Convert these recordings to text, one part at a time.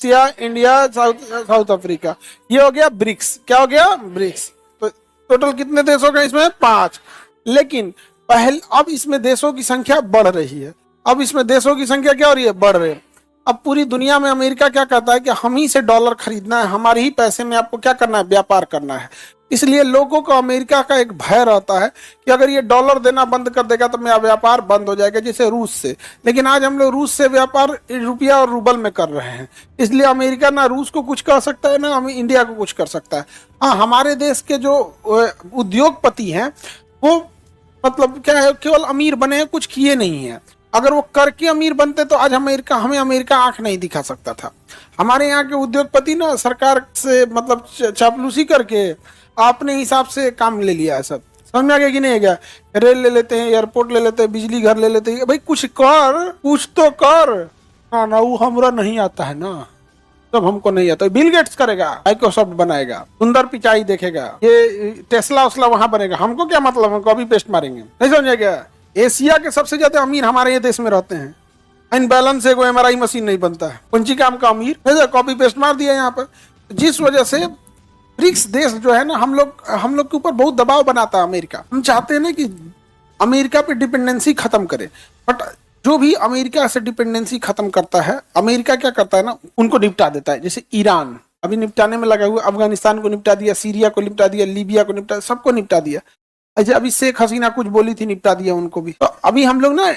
Russia, India, south Africa, ये हो गया ब्रिक्स। क्या हो गया? ब्रिक्स। तो टोटल कितने देश हो गए इसमें? 5। लेकिन अब इसमें देशों की संख्या बढ़ रही है। अब इसमें देशों की संख्या क्या हो रही है? बढ़ रही है। अब पूरी दुनिया में अमेरिका क्या कहता है कि हम ही से डॉलर खरीदना है, हमारे ही पैसे में आपको क्या करना है? व्यापार करना है। इसलिए लोगों को अमेरिका का एक भय रहता है कि अगर ये डॉलर देना बंद कर देगा तो मेरा व्यापार बंद हो जाएगा, जैसे रूस से। लेकिन आज हम लोग रूस से व्यापार रुपया और रूबल में कर रहे हैं। इसलिए अमेरिका ना रूस को कुछ कर सकता है, ना हम इंडिया को कुछ कर सकता है। हाँ, हमारे देश के जो उद्योगपति हैं वो मतलब क्या है, केवल अमीर बने हैं, कुछ किए नहीं है। अगर वो करके अमीर बनते तो आज हमें अमेरिका आंख नहीं दिखा सकता था। हमारे यहाँ के उद्योगपति ना सरकार से मतलब चापलूसी करके अपने हिसाब से काम ले लिया है सब। समझ में आ गया कि नहीं? गया रेल ले लेते हैं, एयरपोर्ट ले लेते हैं, बिजली घर ले लेते हैं। भाई कुछ कर, कुछ तो कर ना। ना वो हमरा नहीं आता है ना, तब हमको नहीं आता। बिल गेट्स करेगा, माइक्रोसॉफ्ट बनाएगा, सुंदर पिचाई देखेगा, ये टेस्ला उसला वहां बनेगा। हमको क्या मतलब? हम कॉपी पेस्ट मारेंगे। नहीं समझा क्या? एशिया के सबसे ज्यादा अमीर हमारे ये देश में रहते हैं। इन बैलेंस से कोई एमआरआई मशीन नहीं बनता है। कुंची काम का अमीर कॉपी पेस्ट मार दिया यहाँ पर। जिस वजह से ब्रिक्स देश जो है ना, हम लोग के ऊपर बहुत दबाव बनाता है अमेरिका। हम चाहते हैं ना कि अमेरिका पे डिपेंडेंसी खत्म करे। बट जो भी अमेरिका से डिपेंडेंसी खत्म करता है, अमेरिका क्या करता है ना, उनको निपटा देता है। जैसे ईरान अभी निपटाने में लगा हुआ, अफगानिस्तान को निपटा दिया, सीरिया को निपटा दिया, लीबिया को निपटा, सबको निपटा दिया। अच्छा, अभी शेख हसीना कुछ बोली थी, निपटा दिया उनको भी। तो अभी हम लोग ना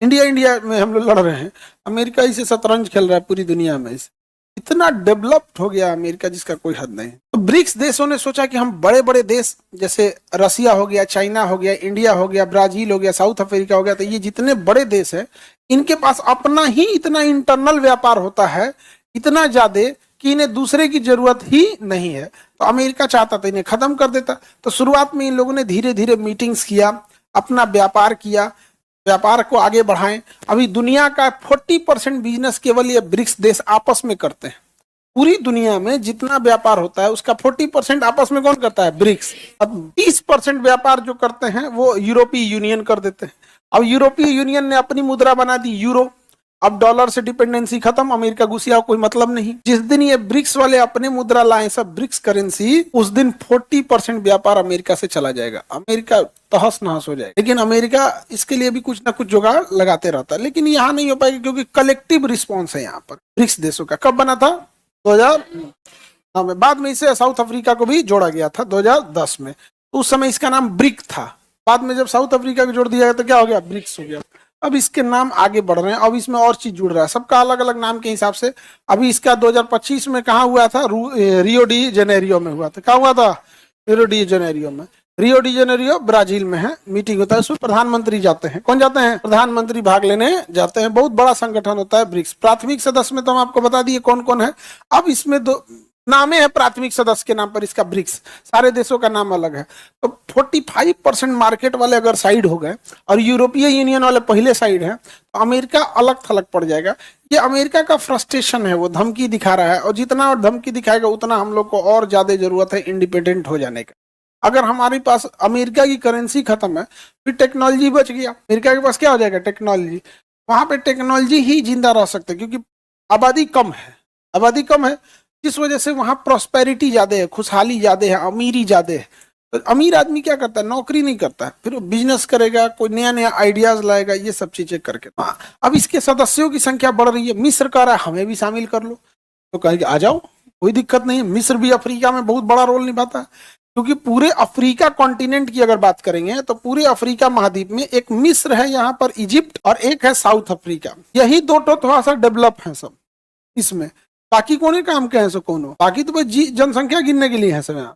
इंडिया में हम लोग लड़ रहे हैं। अमेरिका इसे शतरंज खेल रहा है पूरी दुनिया में। इसे इतना डेवलप्ड हो गया अमेरिका जिसका कोई हद नहीं। तो ब्रिक्स देशों ने सोचा कि हम बड़े बड़े देश जैसे रसिया हो गया, चाइना हो गया, इंडिया हो गया, ब्राजील हो गया, साउथ अफ्रीका हो गया, तो ये जितने बड़े देश हैं इनके पास अपना ही इतना इंटरनल व्यापार होता है, इतना ज्यादा कि इन्हें दूसरे की जरूरत ही नहीं है। तो अमेरिका चाहता था इन्हें खत्म कर देता। तो शुरुआत में इन लोगों ने धीरे धीरे मीटिंग्स किया, अपना व्यापार किया, व्यापार को आगे बढ़ाएं। अभी दुनिया का 40% बिजनेस केवल ये ब्रिक्स देश आपस में करते हैं। पूरी दुनिया में जितना व्यापार होता है उसका 40% आपस में कौन करता है? ब्रिक्स। अब 30% व्यापार जो करते हैं वो यूरोपीय यूनियन कर देते हैं। अब यूरोपीय यूनियन ने अपनी मुद्रा बना दी यूरो। अब डॉलर से डिपेंडेंसी खत्म, अमेरिका घुसिया, कोई मतलब नहीं। जिस दिन ये ब्रिक्स वाले अपने मुद्रा लाए, सब ब्रिक्स करेंसी, उस दिन 40% व्यापार अमेरिका से चला जाएगा। अमेरिका तहस नहस हो जाएगा। लेकिन अमेरिका इसके लिए भी कुछ ना कुछ जुगाड़ लगाते रहता है। लेकिन यहाँ नहीं हो पाएगा क्योंकि कलेक्टिव रिस्पॉन्स है यहाँ पर ब्रिक्स देशों का। कब बना था? 2000 में। बाद में इसे साउथ अफ्रीका को भी जोड़ा गया था 2010 में। तो उस समय इसका नाम ब्रिक था। बाद में जब साउथ अफ्रीका को जोड़ दिया गया तो क्या हो गया? ब्रिक्स हो गया। अब इसके नाम आगे बढ़ रहे हैं। अब इसमें और चीज जुड़ रहा है, सबका अलग अलग नाम के हिसाब से। अभी इसका 2025 में कहाँ हुआ था? रियो डी जेनेरियो में हुआ था। क्या हुआ था? रियो डी जेनेरियो में। रियो डी जेनेरियो ब्राजील में है। मीटिंग होता है, उसमें प्रधानमंत्री जाते हैं। कौन जाते हैं? प्रधानमंत्री भाग लेने जाते हैं। बहुत बड़ा संगठन होता है ब्रिक्स। प्राथमिक सदस्य में तो हम आपको बता दिए कौन कौन है। अब इसमें दो नामे है प्राथमिक सदस्य के नाम पर, इसका ब्रिक्स। सारे देशों का नाम अलग है। तो 45% मार्केट वाले अगर साइड हो गए और यूरोपीय यूनियन वाले पहले साइड है तो अमेरिका अलग थलग पड़ जाएगा। ये अमेरिका का फ्रस्ट्रेशन है, वो धमकी दिखा रहा है। और जितना और धमकी दिखाएगा उतना हम लोग को और ज्यादा जरूरत है इंडिपेंडेंट हो जाने का। अगर हमारे पास अमेरिका की करेंसी खत्म है, फिर टेक्नोलॉजी बच गया। अमेरिका के पास क्या हो जाएगा? टेक्नोलॉजी। वहां पे टेक्नोलॉजी ही जिंदा रह सकता है क्योंकि आबादी कम है। आबादी कम है जिस वजह से वहां प्रॉस्पेरिटी ज्यादा है, खुशहाली ज्यादा है, अमीरी ज्यादा है। तो अमीर आदमी क्या करता है? नौकरी नहीं करता है, फिर वो बिजनेस करेगा, कोई नया नया आइडियाज लाएगा, ये सब चीजें करके। हाँ, अब इसके सदस्यों की संख्या बढ़ रही है। मिस्र कह रहा है हमें भी शामिल कर लो, तो कहेंगे आ जाओ, कोई दिक्कत नहीं है। मिस्र भी अफ्रीका में बहुत बड़ा रोल निभाता है क्योंकि पूरे अफ्रीका कॉन्टिनेंट की अगर बात करेंगे तो पूरे अफ्रीका महाद्वीप में एक मिस्र है, यहाँ पर इजिप्ट, और एक है साउथ अफ्रीका। यही दो तो थोड़ा सा डेवलप है सब इसमें। बाकी कोने काम के हैं सो कोनो, बाकी तो बस जनसंख्या गिनने के लिए है सब यहाँ।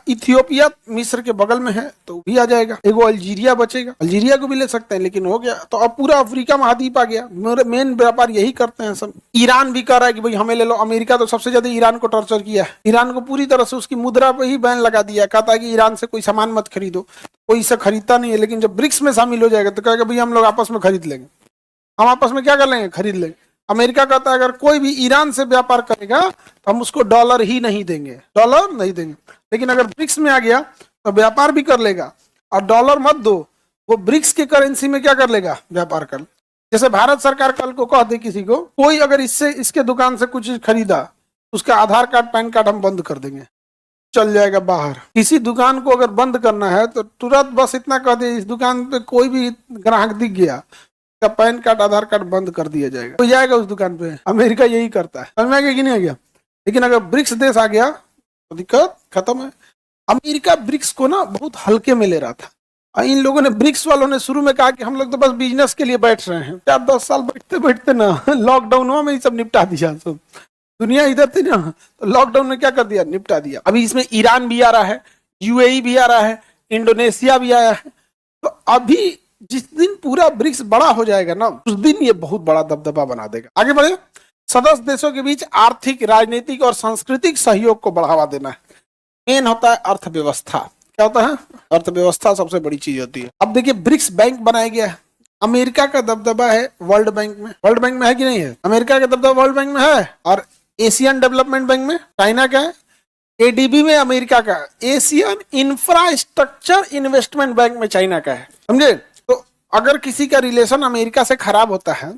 इथियोपिया मिस्र के बगल में है तो भी आ जाएगा। एगो अल्जीरिया बचेगा, अल्जीरिया को भी ले सकते हैं, लेकिन हो गया तो अब पूरा अफ्रीका महाद्वीप आ गया। मेन व्यापार यही करते हैं सब। ईरान भी कह रहा है कि भाई हमें ले लो। अमेरिका तो सबसे ज्यादा ईरान को टॉर्चर किया है। ईरान को पूरी तरह से उसकी मुद्रा पे ही बैन लगा दिया। कहता है कि ईरान से कोई सामान मत खरीदो, कोई इसे खरीदता नहीं है। लेकिन जब ब्रिक्स में शामिल हो जाएगा तो कहेगा भाई हम लोग आपस में खरीद लेंगे। हम आपस में क्या कर लेंगे? खरीद लेंगे। अमेरिका कहता है अगर कोई भी ईरान से व्यापार करेगा तो हम उसको डॉलर ही नहीं देंगे, डॉलर नहीं देंगे। लेकिन अगर ब्रिक्स में आ गया तो व्यापार भी कर लेगा और डॉलर मत दो, वो ब्रिक्स के करेंसी में क्या कर लेगा? व्यापार कर। जैसे भारत सरकार कल को कह दे किसी को, कोई अगर इससे इसके दुकान से कुछ खरीदा, उसका आधार कार्ड पैन कार्ड हम बंद कर देंगे, चल जाएगा बाहर। किसी दुकान को अगर बंद करना है तो तुरंत बस इतना कह दे, इस दुकान पे कोई भी ग्राहक दिख गया, का पैन कार्ड आधार कार्ड बंद कर दिया जाएगा, तो जाएगा उस दुकान पे। अमेरिका यही करता है, समझ में आ गया कि नहीं आ गया? लेकिन अगर ब्रिक्स देश आ गया तो दिक्कत खत्म है। अमेरिका ब्रिक्स को ना बहुत हल्के में ले रहा था। इन लोगों ने, ब्रिक्स वालों ने शुरू में कहा कि हम लोग तो बस बिजनेस के लिए बैठ रहे हैं। 4-10 साल बैठते बैठते ना लॉकडाउन हुआ, में सब निपटा दिया। सब दुनिया इधर थी ना, तो लॉकडाउन ने क्या कर दिया, निपटा दिया। अभी इसमें ईरान भी आ रहा है, यूएई भी आ रहा है, इंडोनेशिया भी आया है। तो अभी जिस दिन पूरा ब्रिक्स बड़ा हो जाएगा ना, उस दिन ये बहुत बड़ा दबदबा बना देगा। आगे बढ़े। सदस्य देशों के बीच आर्थिक, राजनीतिक और सांस्कृतिक सहयोग को बढ़ावा देना है। मेन होता है अर्थव्यवस्था। क्या होता है? अर्थव्यवस्था सबसे बड़ी चीज होती है। अब देखिए, ब्रिक्स बैंक बनाया गया है। अमेरिका का दबदबा है वर्ल्ड बैंक में। वर्ल्ड बैंक में है कि नहीं है? अमेरिका का दबदबा वर्ल्ड बैंक में है। और एशियन डेवलपमेंट बैंक में चाइना का है। एडीबी में अमेरिका का, एशियन इंफ्रास्ट्रक्चर इन्वेस्टमेंट बैंक में चाइना का है। समझे? तो अगर किसी का रिलेशन अमेरिका से खराब होता है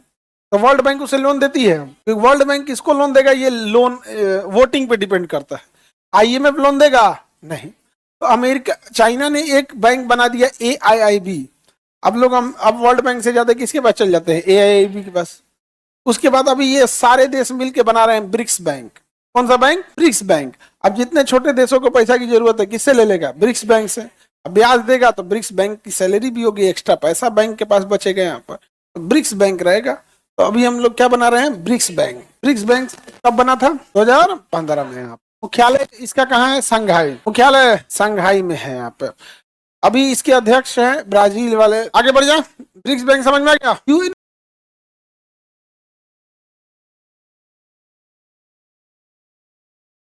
तो वर्ल्ड बैंक उसे लोन देती है। वर्ल्ड बैंक किसको लोन देगा? ये लोन वोटिंग पे डिपेंड करता है। आईएमएफ लोन देगा? नहीं। तो अमेरिका, चाइना ने एक बैंक बना दिया AIIB। अब लोग अब वर्ल्ड बैंक से ज्यादा किसके पास चल जाते हैं? AIIB के पास। उसके बाद अभी ये सारे देश मिलके बना रहे हैं ब्रिक्स बैंक। कौन सा बैंक? BRICS bank. अब जितने छोटे देशों को पैसा की जरूरत है, किससे ले लेगा? ब्रिक्स बैंक से। अब ब्याज देगा तो ब्रिक्स बैंक की सैलरी भी होगी, एक्स्ट्रा पैसा बैंक के पास बचेगा यहाँ पर, तो ब्रिक्स बैंक रहेगा। तो अभी हम लोग क्या बना रहे हैं? BRICS bank. ब्रिक्स बैंक कब बना था? 2015 में। यहाँ मुख्यालय इसका कहाँ है? संघाई। मुख्यालय संघाई में है यहाँ पे। अभी इसके अध्यक्ष हैं ब्राजील वाले। आगे बढ़ जा। ब्रिक्स बैंक समझ में आ गया? यूएन